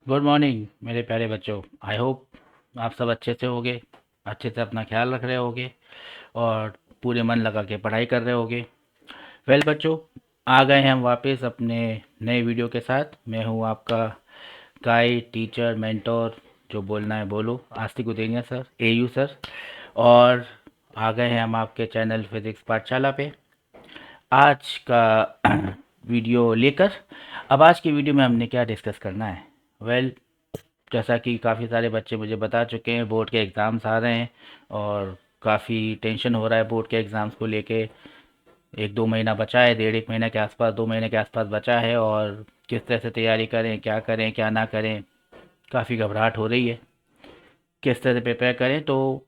Good morning मेरे प्यारे बच्चों। आई होप आप सब अच्छे से होगे, अच्छे से अपना ख्याल रख रहे होगे और पूरे मन लगा के पढ़ाई कर रहे होगे। वेल बच्चों, आ गए हैं हम वापस अपने नए वीडियो के साथ। मैं हूं आपका गाइड, टीचर, मेंटोर, जो बोलना है बोलो, आस्तिक उदेनिया सर, एयू सर। और आ गए हैं हम आपके चैनल फिजिक्स पाठशाला पे आज का वीडियो लेकर। अब आज की वीडियो में हमने क्या डिस्कस करना है? वेल, जैसा कि काफ़ी सारे बच्चे मुझे बता चुके हैं, बोर्ड के एग्ज़ाम्स आ रहे हैं और काफ़ी टेंशन हो रहा है बोर्ड के एग्ज़ाम्स को लेके। एक दो महीना बचा है, डेढ़ एक महीने के आसपास, 2 महीने के आसपास बचा है और किस तरह से तैयारी करें क्या ना करें, काफ़ी घबराहट हो रही है। किस तरह से प्रिपेयर करें, तो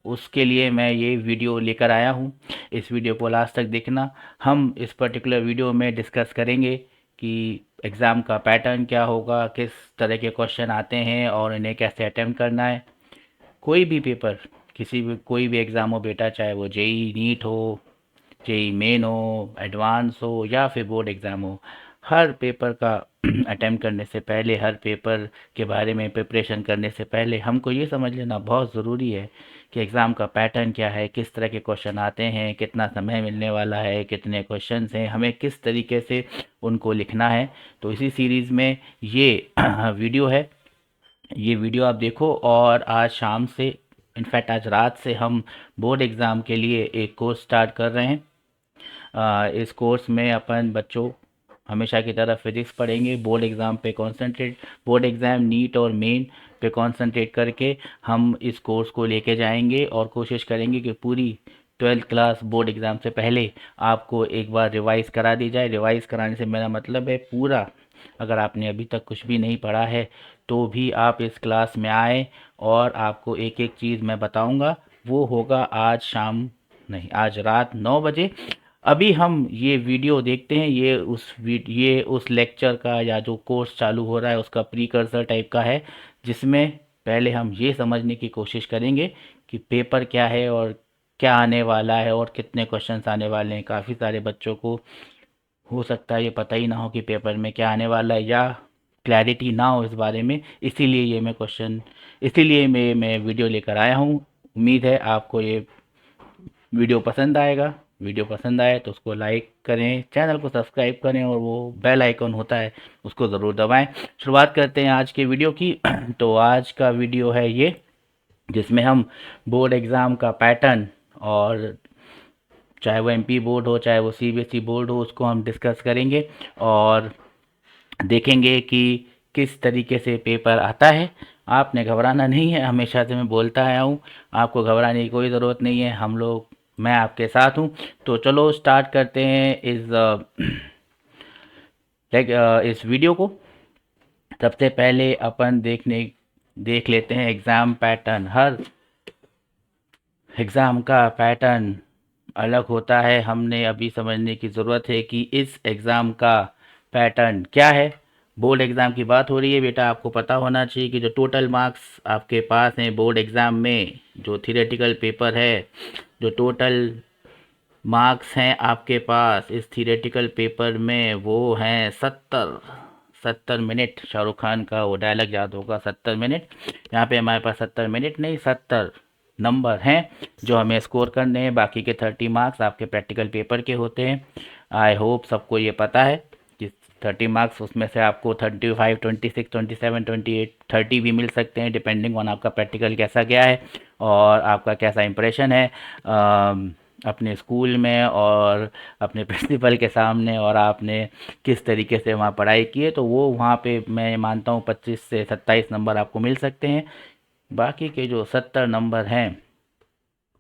उसके लिए मैं ये वीडियो लेकर आया हूँ। इस वीडियो को लास्ट तक देखना। हम इस पर्टिकुलर वीडियो में डिस्कस करेंगे कि एग्ज़ाम का पैटर्न क्या होगा, किस तरह के क्वेश्चन आते हैं और इन्हें कैसे अटेम्प्ट करना है। कोई भी पेपर, किसी भी कोई भी एग्ज़ाम हो बेटा, चाहे वो जेई नीट हो, जेई मेन हो, एडवांस हो या फिर बोर्ड एग्ज़ाम हो, हर पेपर का अटेम्प्ट करने से पहले, हर पेपर के बारे में प्रिपरेशन करने से पहले हमको ये समझ लेना बहुत ज़रूरी है कि एग्ज़ाम का पैटर्न क्या है, किस तरह के क्वेश्चन आते हैं, कितना समय मिलने वाला है, कितने क्वेश्चन्स हैं, हमें किस तरीके से उनको लिखना है। तो इसी सीरीज़ में ये वीडियो है। ये वीडियो आप देखो और आज शाम से, इनफैक्ट आज रात से हम बोर्ड एग्ज़ाम के लिए एक कोर्स स्टार्ट कर रहे हैं। इस कोर्स में अपन बच्चों हमेशा की तरह फिजिक्स पढ़ेंगे। बोर्ड एग्ज़ाम नीट और मेन पे कंसंट्रेट करके हम इस कोर्स को लेके जाएंगे और कोशिश करेंगे कि पूरी 12th क्लास बोर्ड एग्ज़ाम से पहले आपको एक बार रिवाइज करा दी जाए। रिवाइज कराने से मेरा मतलब है पूरा, अगर आपने अभी तक कुछ भी नहीं पढ़ा है तो भी आप इस क्लास में आए और आपको एक एक चीज़ मैं बताऊंगा। वो होगा आज शाम, नहीं, आज रात 9 बजे। अभी हम ये वीडियो देखते हैं, ये उस लेक्चर का या जो कोर्स चालू हो रहा है उसका प्रीकर्सर टाइप का है, जिसमें पहले हम ये समझने की कोशिश करेंगे कि पेपर क्या है और क्या आने वाला है और कितने क्वेश्चंस आने वाले हैं। काफ़ी सारे बच्चों को हो सकता है ये पता ही ना हो कि पेपर में क्या आने वाला है या क्लैरिटी ना हो इस बारे में। इसीलिए मैं वीडियो लेकर आया हूँ। उम्मीद है आपको ये वीडियो पसंद आएगा। वीडियो पसंद आए तो उसको लाइक करें, चैनल को सब्सक्राइब करें और वो बेल आइकन होता है उसको ज़रूर दबाएं। शुरुआत करते हैं आज के वीडियो की। तो आज का वीडियो है ये, जिसमें हम बोर्ड एग्ज़ाम का पैटर्न, और चाहे वो एमपी बोर्ड हो चाहे वो सीबीएसई बोर्ड हो, उसको हम डिस्कस करेंगे और देखेंगे कि किस तरीके से पेपर आता है। आपने घबराना नहीं है, हमेशा से मैं बोलता आया हूँ, आपको घबराने की कोई ज़रूरत नहीं है। मैं आपके साथ हूँ। तो चलो स्टार्ट करते हैं इस वीडियो को। सबसे पहले अपन देख लेते हैं एग्ज़ाम पैटर्न। हर एग्ज़ाम का पैटर्न अलग होता है। हमने अभी समझने की ज़रूरत है कि इस एग्ज़ाम का पैटर्न क्या है। बोर्ड एग्ज़ाम की बात हो रही है बेटा, आपको पता होना चाहिए कि जो टोटल मार्क्स आपके पास हैं बोर्ड एग्ज़ाम में, जो थियोरेटिकल पेपर है, जो टोटल मार्क्स हैं आपके पास इस थियोरेटिकल पेपर में, वो हैं 70 मिनट। शाहरुख खान का वो डायलॉग याद होगा, 70 मिनट। यहाँ पे हमारे पास 70 मिनट नहीं, 70 नंबर हैं जो हमें स्कोर करने हैं। बाकी के 30 मार्क्स आपके प्रैक्टिकल पेपर के होते हैं। आई होप सबको ये पता है कि 30 मार्क्स, उसमें से आपको 35, 26, 27, 28, 30 भी मिल सकते हैं, डिपेंडिंग ऑन आपका प्रैक्टिकल कैसा गया है और आपका कैसा इंप्रेशन है अपने स्कूल में और अपने प्रिंसिपल के सामने, और आपने किस तरीके से वहाँ पढ़ाई की है। तो वो वहाँ पे मैं मानता हूँ 25 से 27 नंबर आपको मिल सकते हैं। बाकी के जो 70 नंबर हैं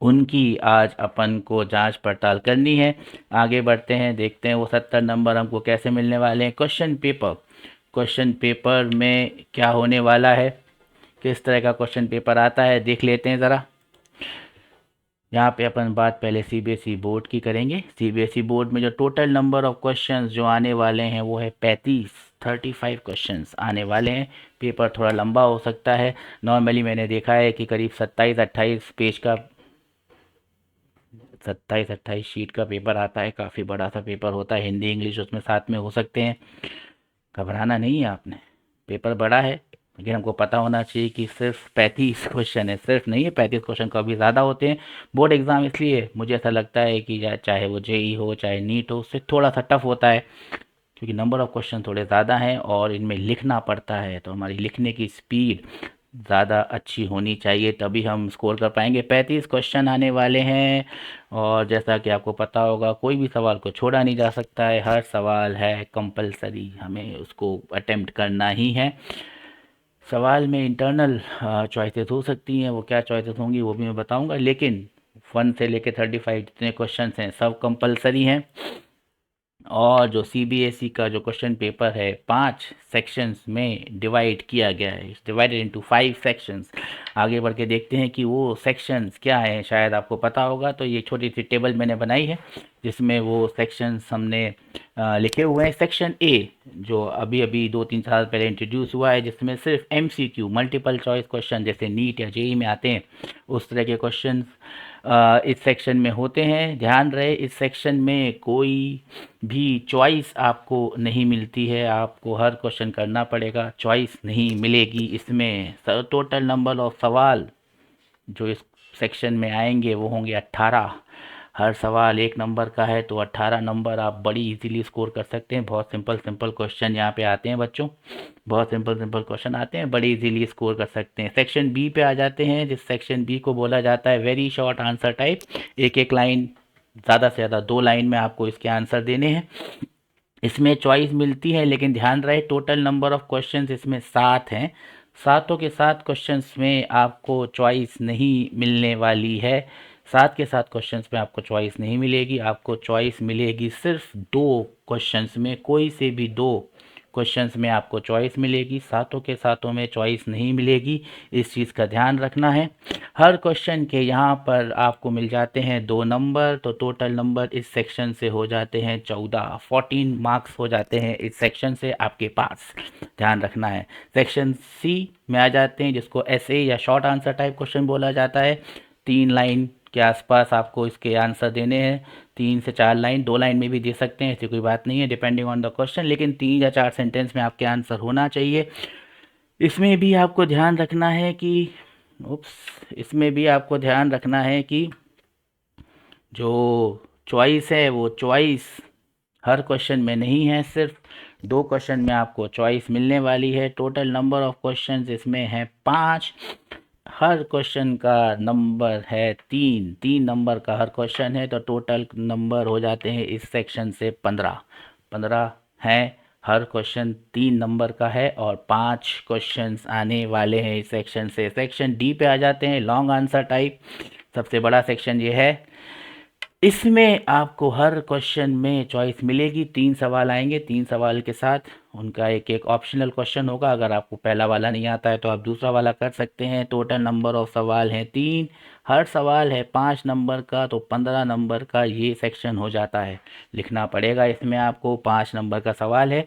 उनकी आज अपन को जांच पड़ताल करनी है। आगे बढ़ते हैं, देखते हैं वो 70 नंबर हमको कैसे मिलने वाले हैं। क्वेश्चन पेपर में क्या होने वाला है, किस तरह का क्वेश्चन पेपर आता है, देख लेते हैं ज़रा। यहाँ पे अपन बात पहले सीबीएसई बोर्ड की करेंगे। सीबीएसई बोर्ड में जो टोटल नंबर ऑफ क्वेश्चंस जो आने वाले हैं वो है 35 क्वेश्चंस आने वाले हैं। पेपर थोड़ा लंबा हो सकता है। नॉर्मली मैंने देखा है कि करीब 27-28 पेज का, 27-28 शीट का पेपर आता है। काफ़ी बड़ा सा पेपर होता है, हिंदी इंग्लिश उसमें साथ में हो सकते हैं। घबराना नहीं है आपने, पेपर बड़ा है। लेकिन हमको पता होना चाहिए कि सिर्फ 35 क्वेश्चन है, सिर्फ नहीं है 35 क्वेश्चन, कभी ज़्यादा होते हैं। बोर्ड एग्ज़ाम इसलिए मुझे ऐसा लगता है कि चाहे वो जेई हो चाहे नीट हो, उससे थोड़ा सा टफ होता है, क्योंकि नंबर ऑफ़ क्वेश्चन थोड़े ज़्यादा हैं और इनमें लिखना पड़ता है, तो हमारी लिखने की स्पीड ज़्यादा अच्छी होनी चाहिए, तभी हम स्कोर कर पाएंगे। 35 क्वेश्चन आने वाले हैं और जैसा कि आपको पता होगा कोई भी सवाल को छोड़ा नहीं जा सकता है, हर सवाल है कंपलसरी, हमें उसको अटेम्प्ट करना ही है। सवाल में इंटरनल चॉइसेस हो सकती हैं, वो क्या चॉइसेस होंगी वो भी मैं बताऊंगा, लेकिन 1 से लेकर 35 जितने क्वेश्चंस हैं सब कंपलसरी हैं। और जो सीबीएसई का जो क्वेश्चन पेपर है 5 सेक्शंस में डिवाइड किया गया है, डिवाइडेड इनटू 5 सेक्शंस। आगे बढ़ के देखते हैं कि वो सेक्शंस क्या हैं, शायद आपको पता होगा, तो ये छोटी सी टेबल मैंने बनाई है जिसमें वो सेक्शंस हमने लिखे हुए हैं। सेक्शन ए जो अभी अभी 2-3 साल पहले इंट्रोड्यूस हुआ है, जिसमें सिर्फ एमसीक्यू मल्टीपल चॉइस क्वेश्चन जैसे नीट या जेई में आते हैं उस तरह के क्वेश्चन इस सेक्शन में होते हैं। ध्यान रहे इस सेक्शन में कोई भी चॉइस आपको नहीं मिलती है, आपको हर क्वेश्चन करना पड़ेगा, चॉइस नहीं मिलेगी इसमें। टोटल नंबर ऑफ सवाल जो इस सेक्शन में आएंगे वो होंगे 18। हर सवाल 1 नंबर का है, तो 18 नंबर आप बड़ी इजीली स्कोर कर सकते हैं। बहुत सिंपल सिंपल क्वेश्चन यहाँ पे आते हैं बच्चों, बहुत सिंपल सिंपल क्वेश्चन आते हैं, बड़ी इजीली स्कोर कर सकते हैं। सेक्शन बी पे आ जाते हैं, जिस सेक्शन बी को बोला जाता है वेरी शॉर्ट आंसर टाइप। एक एक लाइन, ज़्यादा से ज़्यादा 2 लाइन में आपको इसके आंसर देने हैं। इसमें चॉइस मिलती है, लेकिन ध्यान रहे टोटल नंबर ऑफ क्वेश्चंस इसमें 7 हैं। सातों के 7 क्वेश्चंस में आपको चॉइस नहीं मिलने वाली है। 7 के 7 क्वेश्चंस में आपको चॉइस नहीं मिलेगी, आपको चॉइस मिलेगी सिर्फ 2 क्वेश्चंस में, कोई से भी 2 क्वेश्चंस में आपको चॉइस मिलेगी, सातों के सातों में चॉइस नहीं मिलेगी। इस चीज़ का ध्यान रखना है। हर क्वेश्चन के यहाँ पर आपको मिल जाते हैं 2 नंबर, तो टोटल नंबर इस सेक्शन से हो जाते हैं 14 मार्क्स हो जाते हैं इस सेक्शन से आपके पास, ध्यान रखना है। सेक्शन सी में आ जाते हैं, जिसको एसए या शॉर्ट आंसर टाइप क्वेश्चन बोला जाता है। 3 लाइन के आसपास आपको इसके आंसर देने हैं, 3 से 4 लाइन, 2 लाइन में भी दे सकते हैं, ऐसी कोई बात नहीं है, डिपेंडिंग ऑन द क्वेश्चन, लेकिन 3 या 4 सेंटेंस में आपके आंसर होना चाहिए। इसमें भी आपको ध्यान रखना है कि इसमें भी आपको ध्यान रखना है कि जो चॉइस है वो चॉइस हर क्वेश्चन में नहीं है, सिर्फ 2 क्वेश्चन में आपको चॉइस मिलने वाली है। टोटल नंबर ऑफ क्वेश्चंस इसमें है 5, हर क्वेश्चन का नंबर है 3 नंबर का हर क्वेश्चन है, तो टोटल नंबर हो जाते हैं इस सेक्शन से 15 हैं। हर क्वेश्चन 3 नंबर का है और 5 क्वेश्चंस आने वाले हैं इस सेक्शन से। सेक्शन डी पे आ जाते हैं, लॉन्ग आंसर टाइप, सबसे बड़ा सेक्शन ये है। इसमें आपको हर क्वेश्चन में चॉइस मिलेगी, 3 सवाल आएंगे, 3 सवाल के साथ उनका एक एक ऑप्शनल क्वेश्चन होगा। अगर आपको पहला वाला नहीं आता है तो आप दूसरा वाला कर सकते हैं। टोटल नंबर ऑफ सवाल हैं 3, हर सवाल है 5 नंबर का, तो 15 नंबर का ये सेक्शन हो जाता है। लिखना पड़ेगा इसमें आपको, 5 नंबर का सवाल है।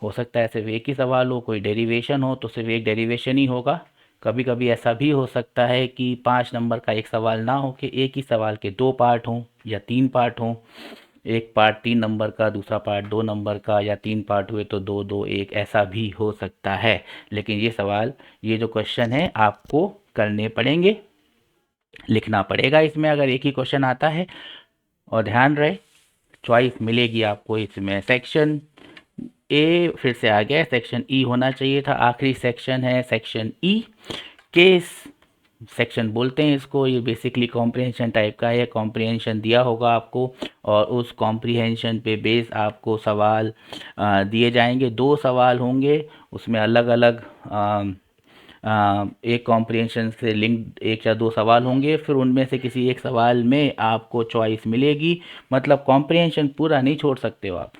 हो सकता है सिर्फ एक ही सवाल हो, कोई डेरिवेशन हो तो सिर्फ एक डेरिवेशन ही होगा। कभी कभी ऐसा भी हो सकता है कि 5 नंबर का एक सवाल ना हो कि एक ही सवाल के 2 पार्ट हों या 3 पार्ट हों। एक पार्ट 3 नंबर का, दूसरा पार्ट 2 नंबर का, या 3 पार्ट हुए तो 2 2 1 ऐसा भी हो सकता है। लेकिन ये सवाल, ये जो क्वेश्चन है आपको करने पड़ेंगे, लिखना पड़ेगा इसमें अगर एक ही क्वेश्चन आता है। और ध्यान रहे चॉइस मिलेगी आपको इसमें। सेक्शन ए फिर से आ गया, सेक्शन ई होना चाहिए था, आखिरी सेक्शन है सेक्शन ई। केस सेक्शन बोलते हैं इसको, ये बेसिकली कॉम्प्रिहेंशन टाइप का है। कॉम्प्रिहेंशन दिया होगा आपको और उस कॉम्प्रिहेंशन पे बेस आपको सवाल दिए जाएंगे। 2 सवाल होंगे, उसमें अलग अलग एक कॉम्प्रिहेंशन से लिंक्ड 1 या 2 सवाल होंगे, फिर उनमें से किसी एक सवाल में आपको चॉइस मिलेगी। मतलब कॉम्प्रिहेंशन पूरा नहीं छोड़ सकते हो आप,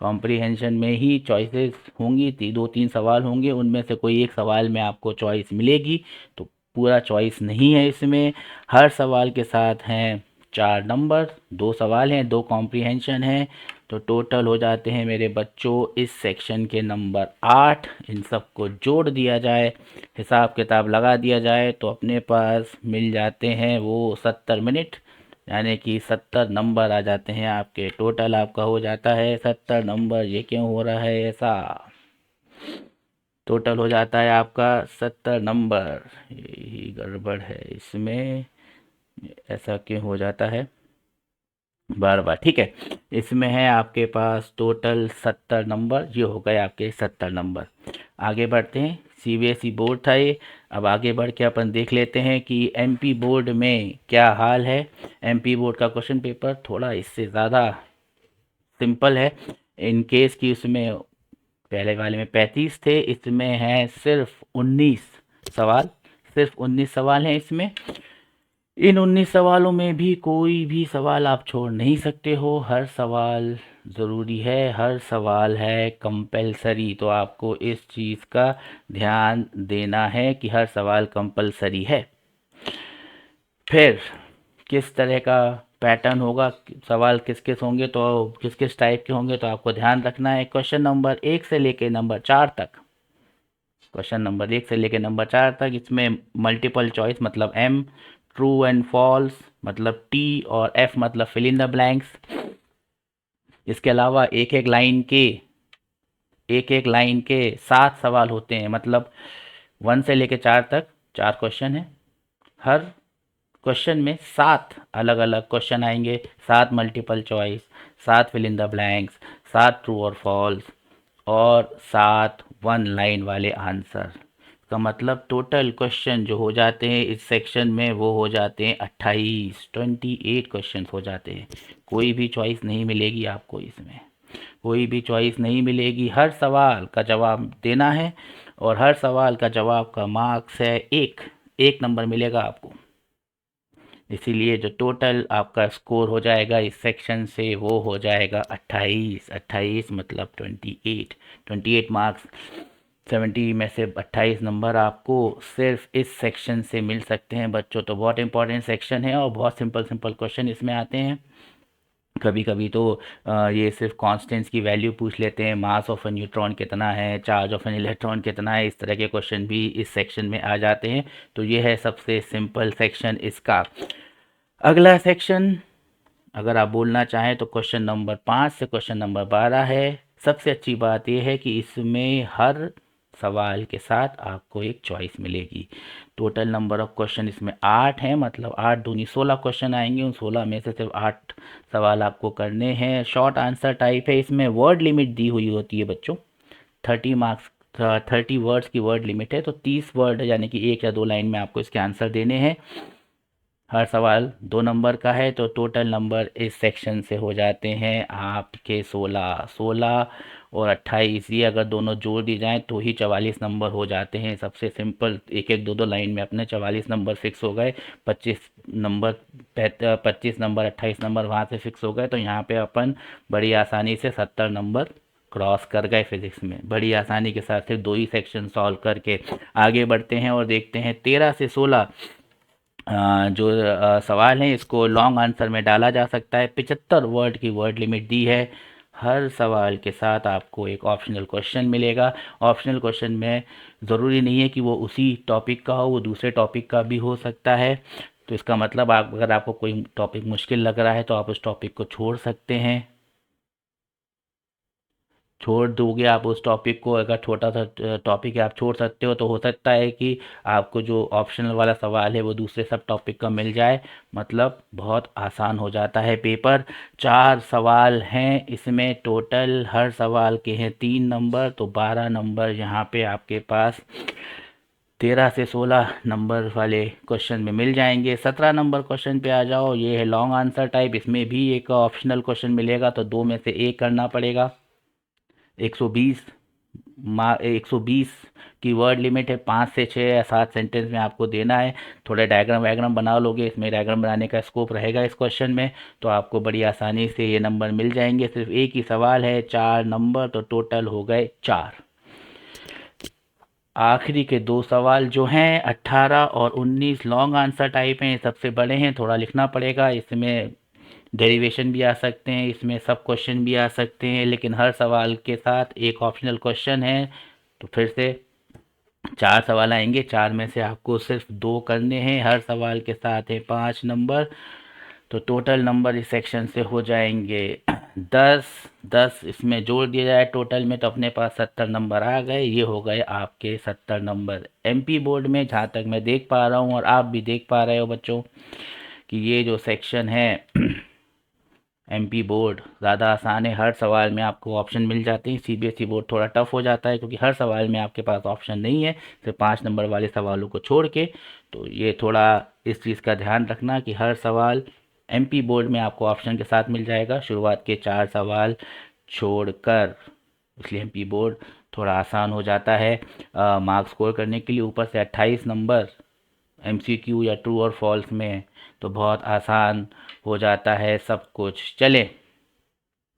कॉम्प्रिहेंशन में ही चॉइसेस होंगी, 2-3 सवाल होंगे, उनमें से कोई एक सवाल में आपको चॉइस मिलेगी, तो पूरा चॉइस नहीं है इसमें। हर सवाल के साथ हैं 4 नंबर, 2 सवाल हैं, 2 कॉम्प्रिहेंशन हैं, तो टोटल हो जाते हैं मेरे बच्चों इस सेक्शन के नंबर 8। इन सब को जोड़ दिया जाए, हिसाब किताब लगा दिया जाए, तो अपने पास मिल जाते हैं वो 70 मिनट, यानी कि 70 नंबर आ जाते हैं आपके। टोटल आपका हो जाता है 70 नंबर। ये क्यों हो रहा है ऐसा? टोटल हो जाता है आपका 70 नंबर। यही गड़बड़ है इसमें, ऐसा क्यों हो जाता है बार बार। ठीक है, इसमें है आपके पास टोटल 70 नंबर, ये हो गए आपके 70 नंबर। आगे बढ़ते हैं, सीबीएसई बोर्ड था ये। अब आगे बढ़ के अपन देख लेते हैं कि एमपी बोर्ड में क्या हाल है। एमपी बोर्ड का क्वेश्चन पेपर थोड़ा इससे ज़्यादा सिंपल है। इन केस कि उसमें पहले वाले में 35 थे, इसमें है सिर्फ 19 सवाल। सिर्फ 19 सवाल हैं इसमें। इन 19 सवालों में भी कोई भी सवाल आप छोड़ नहीं सकते हो, हर सवाल ज़रूरी है, हर सवाल है कंपलसरी। तो आपको इस चीज़ का ध्यान देना है कि हर सवाल कंपलसरी है। फिर किस तरह का पैटर्न होगा, सवाल किस किस होंगे, तो किस किस टाइप के होंगे, तो आपको ध्यान रखना है। क्वेश्चन नंबर 1 से लेके नंबर 4 तक, क्वेश्चन नंबर 1 से लेके नंबर 4 तक, इसमें मल्टीपल चॉइस मतलब एम, ट्रू एंड फॉल्स मतलब टी, और एफ मतलब फिल इन द ब्लैंक्स। इसके अलावा एक एक लाइन के 7 सवाल होते हैं, मतलब 1 से लेके 4 तक 4 क्वेश्चन है। हर क्वेश्चन में 7 अलग अलग क्वेश्चन आएंगे, 7 multiple choice, 7 fill in the blanks, 7 true और फॉल्स, और 7 1 लाइन वाले आंसर। का मतलब टोटल क्वेश्चन जो हो जाते हैं इस सेक्शन में वो हो जाते हैं 28 क्वेश्चन हो जाते हैं। कोई भी चॉइस नहीं मिलेगी आपको इसमें, कोई भी चॉइस नहीं मिलेगी। हर सवाल का जवाब देना है, और हर सवाल का जवाब का मार्क्स है एक, 1 नंबर मिलेगा आपको। इसीलिए जो टोटल आपका स्कोर हो जाएगा इस सेक्शन से वो हो जाएगा 28। 28 मतलब 28 मार्क्स। 70 में से 28 नंबर आपको सिर्फ इस सेक्शन से मिल सकते हैं बच्चों। तो बहुत इंपॉर्टेंट सेक्शन है और बहुत सिंपल सिंपल क्वेश्चन इसमें आते हैं। कभी कभी तो ये सिर्फ कांस्टेंट्स की वैल्यू पूछ लेते हैं, मास ऑफ ए न्यूट्रॉन कितना है, चार्ज ऑफ एन इलेक्ट्रॉन कितना है, इस तरह के क्वेश्चन भी इस सेक्शन में आ जाते हैं। तो ये है सबसे सिंपल सेक्शन इसका। अगला सेक्शन अगर आप बोलना चाहें तो क्वेश्चन नंबर 5 से क्वेश्चन नंबर 12 है। सबसे अच्छी बात यह है कि इसमें हर सवाल के साथ आपको एक चॉइस मिलेगी। टोटल नंबर ऑफ क्वेश्चन इसमें 8 हैं, मतलब 8 दूनी 16 क्वेश्चन आएंगे। उन 16 में से सिर्फ 8 सवाल आपको करने हैं। शॉर्ट आंसर टाइप है, इसमें वर्ड लिमिट दी हुई होती है बच्चों। 30 मार्क्स 30 वर्ड्स की वर्ड लिमिट है, तो 30 वर्ड यानी कि 1 या 2 लाइन में आपको इसके आंसर देने हैं। हर सवाल 2 नंबर का है, तो टोटल नंबर इस सेक्शन से हो जाते हैं आपके 16। 16 और 28 ये अगर दोनों जोड़ दी जाएं तो ही 44 नंबर हो जाते हैं। सबसे सिंपल, एक एक दो दो लाइन में अपने 44 नंबर फिक्स हो गए। 25 नंबर 28 नंबर वहाँ से फिक्स हो गए, तो यहाँ पे अपन बड़ी आसानी से 70 नंबर क्रॉस कर गए फिजिक्स में, बड़ी आसानी के साथ। सिर्फ 2 ही सेक्शन सॉल्व करके आगे बढ़ते हैं और देखते हैं 13 से 16 जो सवाल हैं इसको लॉन्ग आंसर में डाला जा सकता है। 75 वर्ड की वर्ड लिमिट दी है। हर सवाल के साथ आपको एक ऑप्शनल क्वेश्चन मिलेगा। ऑप्शनल क्वेश्चन में ज़रूरी नहीं है कि वो उसी टॉपिक का हो, वो दूसरे टॉपिक का भी हो सकता है। तो इसका मतलब आप अगर आपको कोई टॉपिक मुश्किल लग रहा है तो आप उस टॉपिक को छोड़ सकते हैं। छोड़ दोगे आप उस टॉपिक को, अगर छोटा सा टॉपिक है आप छोड़ सकते हो, तो हो सकता है कि आपको जो ऑप्शनल वाला सवाल है वो दूसरे सब टॉपिक का मिल जाए। मतलब बहुत आसान हो जाता है पेपर। 4 सवाल हैं इसमें टोटल, हर सवाल के हैं 3 नंबर, तो 12 नंबर यहाँ पे आपके पास 13 से 16 नंबर वाले क्वेश्चन में मिल जाएंगे। 17 नंबर क्वेश्चन पे आ जाओ, ये है लॉन्ग आंसर टाइप। इसमें भी एक ऑप्शनल क्वेश्चन मिलेगा, तो 2 में से 1 करना पड़ेगा। 120 120 की वर्ड लिमिट है। 5 से 6 या 7 सेंटेंस में आपको देना है। थोड़े डायग्राम वायग्राम बना लोगे, इसमें डायग्राम बनाने का स्कोप रहेगा इस क्वेश्चन में, तो आपको बड़ी आसानी से ये नंबर मिल जाएंगे। सिर्फ एक ही सवाल है, 4 नंबर, तो टोटल हो गए 4। आखिरी के 2 सवाल जो हैं 18 और 19 लॉन्ग आंसर टाइप हैं, सबसे बड़े हैं, थोड़ा लिखना पड़ेगा। इसमें डेरिवेशन भी आ सकते हैं, इसमें सब क्वेश्चन भी आ सकते हैं, लेकिन हर सवाल के साथ एक ऑप्शनल क्वेश्चन है। तो फिर से 4 सवाल आएंगे, 4 में से आपको सिर्फ 2 करने हैं। हर सवाल के साथ है 5 नंबर, तो टोटल नंबर इस सेक्शन से हो जाएंगे 10। 10 इसमें जोड़ दिया जाए टोटल में तो अपने पास 70 नंबर आ गए। ये हो गए आपके 70 नंबर एमपी बोर्ड में, जहाँ तक मैं देख पा रहा हूँ और आप भी देख पा रहे हो बच्चों कि ये जो सेक्शन है एमपी बोर्ड ज़्यादा आसान है। हर सवाल में आपको ऑप्शन मिल जाते हैं। सीबीएसई बोर्ड थोड़ा टफ हो जाता है क्योंकि हर सवाल में आपके पास ऑप्शन नहीं है, सिर्फ 5 नंबर वाले सवालों को छोड़ के। तो ये थोड़ा इस चीज़ का ध्यान रखना कि हर सवाल एमपी बोर्ड में आपको ऑप्शन के साथ मिल जाएगा, शुरुआत के 4 सवाल छोड़कर। इसलिए एमपी बोर्ड थोड़ा आसान हो जाता है मार्क्स स्कोर करने के लिए। ऊपर से 28 नंबर एमसीक्यू या ट्रू और फॉल्स में, तो बहुत आसान हो जाता है सब कुछ। चलें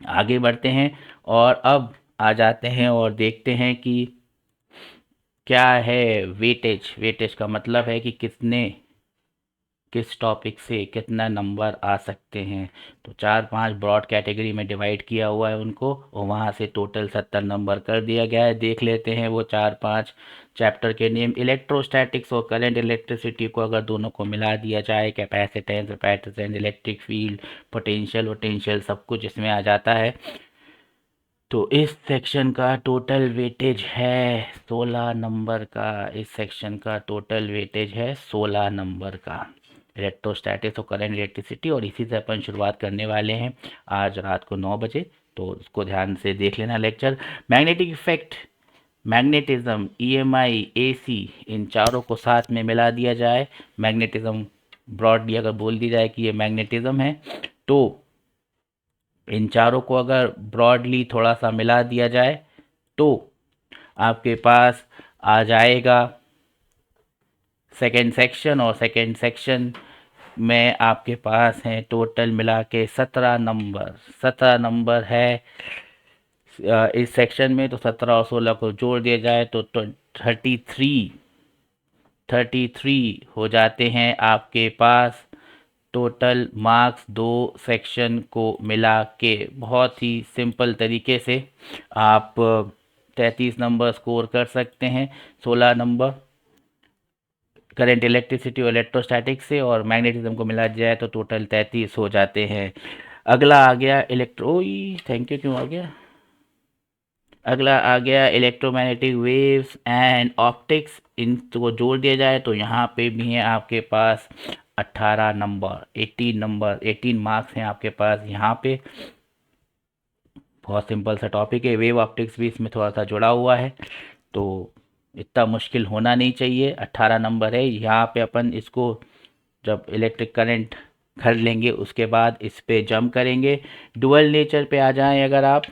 आगे बढ़ते हैं और अब आ जाते हैं और देखते हैं कि क्या है वेटेज। वेटेज का मतलब है कि किस टॉपिक से कितना नंबर आ सकते हैं। तो 4-5 ब्रॉड कैटेगरी में डिवाइड किया हुआ है उनको, और वहाँ से टोटल 70 नंबर कर दिया गया है। देख लेते हैं वो 4-5 चैप्टर के नेम। इलेक्ट्रोस्टैटिक्स और करंट इलेक्ट्रिसिटी को अगर दोनों को मिला दिया जाए, capacitance, capacitance, electric field, potential, potential, सब कुछ इसमें आ जाता है। तो इस सेक्शन का टोटल वेटेज है 16 नंबर का। इस सेक्शन का टोटल वेटेज है 16 नंबर का, इलेक्ट्रोस्टैटिक्स और करंट इलेक्ट्रिसिटी। और इसी से अपन शुरुआत करने वाले हैं आज रात को 9 बजे, तो उसको ध्यान से देख लेना lecture. Magnetic effect, magnetism, EMI, AC, इन चारों को साथ में मिला दिया जाए। मैग्नेटिज्म ब्रॉडली अगर बोल दी जाए कि ये मैग्नेटिज्म है, तो इन चारों को अगर ब्रॉडली थोड़ा सा मिला दिया जाए तो आपके पास आ जाएगा सेकेंड सेक्शन। और सेकेंड सेक्शन में आपके पास हैं टोटल मिला के 17 नंबर। 17 नंबर है इस सेक्शन में। तो 17 और 16 को जोड़ दिया जाए तो 33 हो जाते हैं आपके पास टोटल मार्क्स दो सेक्शन को मिला के। बहुत ही सिंपल तरीके से आप 33 नंबर स्कोर कर सकते हैं। 16 नंबर करंट इलेक्ट्रिसिटी और इलेक्ट्रोस्टैटिक्स से, और मैग्नेटिज्म को मिला जाए तो टोटल 33 हो जाते हैं। अगला आ गया थैंक यू, क्यों आ गया? अगला आ गया इलेक्ट्रोमैग्नेटिक वेव्स एंड ऑप्टिक्स। इनको जोड़ दिया जाए तो यहाँ पे भी है आपके पास 18 नंबर, 18 मार्क्स हैं आपके पास यहाँ पे। बहुत सिंपल सा टॉपिक है। वेव ऑप्टिक्स भी इसमें थोड़ा सा जुड़ा हुआ है, तो इतना मुश्किल होना नहीं चाहिए। 18 नंबर है यहाँ पे। अपन इसको जब इलेक्ट्रिक करंट कर लेंगे उसके बाद इस पे जंप करेंगे। डुअल नेचर पे आ जाएं अगर आप,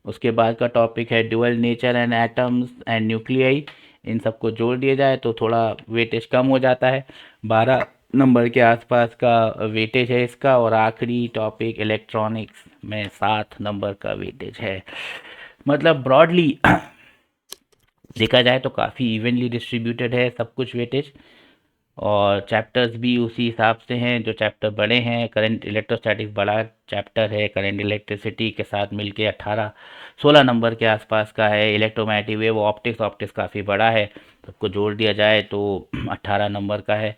उसके बाद का टॉपिक है dual nature and atoms and nuclei. इन सबको जोड़ दिया जाए तो थोड़ा वेटेज कम हो जाता है। 12 नंबर के आसपास का वेटेज है इसका। और आखिरी टॉपिक इलेक्ट्रॉनिक्स में 7 नंबर का वेटेज है। मतलब ब्रॉडली देखा जाए तो काफ़ी इवनली डिस्ट्रीब्यूटेड है सब कुछ वेटेज। और चैप्टर्स भी उसी हिसाब से हैं। जो चैप्टर बड़े हैं, करंट इलेक्ट्रोस्टैटिक्स बड़ा चैप्टर है, करंट इलेक्ट्रिसिटी के साथ मिलके 16 नंबर के आसपास का है। इलेक्ट्रोमैग्नेटिक वेव ऑप्टिक्स काफ़ी बड़ा है, सबको जोड़ दिया जाए तो 18 नंबर का है।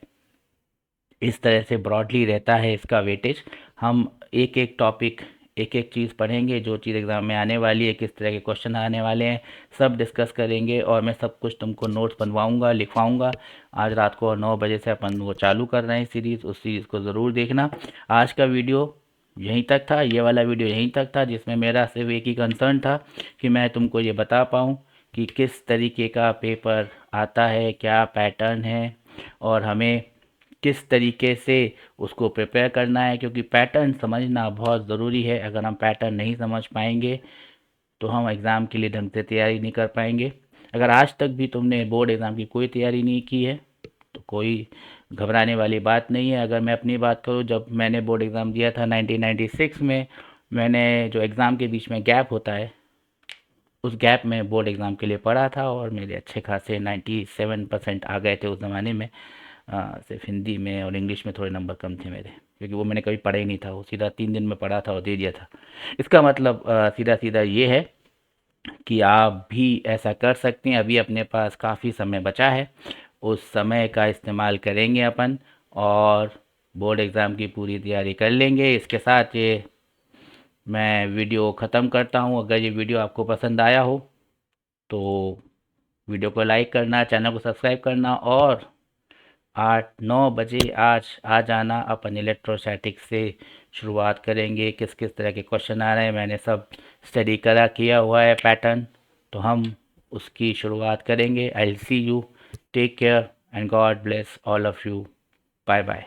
इस तरह से ब्रॉडली रहता है इसका वेटेज। हम एक एक टॉपिक, एक एक चीज़ पढ़ेंगे, जो चीज़ एग्ज़ाम में आने वाली है, किस तरह के क्वेश्चन आने वाले हैं, सब डिस्कस करेंगे। और मैं सब कुछ तुमको नोट्स बनवाऊँगा, लिखवाऊँगा। आज रात को 9 बजे से अपन वो चालू कर रहे हैं सीरीज़, उस सीरीज़ को ज़रूर देखना। आज का वीडियो यहीं तक था, ये वाला वीडियो यहीं तक था, जिसमें मेरा सिर्फ एक ही कंसर्न था कि मैं तुमको ये बता पाऊँ कि किस तरीके का पेपर आता है, क्या पैटर्न है, और हमें किस तरीके से उसको प्रिपेयर करना है। क्योंकि पैटर्न समझना बहुत ज़रूरी है। अगर हम पैटर्न नहीं समझ पाएंगे तो हम एग्ज़ाम के लिए ढंग से तैयारी नहीं कर पाएंगे। अगर आज तक भी तुमने बोर्ड एग्ज़ाम की कोई तैयारी नहीं की है तो कोई घबराने वाली बात नहीं है। अगर मैं अपनी बात करूं, जब मैंने बोर्ड एग्ज़ाम दिया था 1996 में, मैंने जो एग्ज़ाम के बीच में गैप होता है, उस गैप में बोर्ड एग्ज़ाम के लिए पढ़ा था और मेरे अच्छे खासे 97% आ गए थे उस ज़माने में। सिर्फ हिंदी में और इंग्लिश में थोड़े नंबर कम थे मेरे, क्योंकि वो मैंने कभी पढ़ा ही नहीं था। वो सीधा 3 दिन में पढ़ा था और दे दिया था। इसका मतलब सीधा सीधा ये है कि आप भी ऐसा कर सकते हैं। अभी अपने पास काफ़ी समय बचा है, उस समय का इस्तेमाल करेंगे अपन। और बोर्ड एग्ज़ाम की पूरी तैयारी कर लेंगे। इसके साथ ये मैं वीडियो ख़त्म करता हूँ। अगर ये वीडियो आपको पसंद आया हो तो वीडियो को लाइक करना, चैनल को सब्सक्राइब करना और 8-9 बजे आज आ जाना। अपन इलेक्ट्रोस्टैटिक्स से शुरुआत करेंगे। किस किस तरह के क्वेश्चन आ रहे हैं मैंने सब स्टडी करा किया हुआ है पैटर्न, तो हम उसकी शुरुआत करेंगे। I will see you, take care and God bless all of you. Bye bye.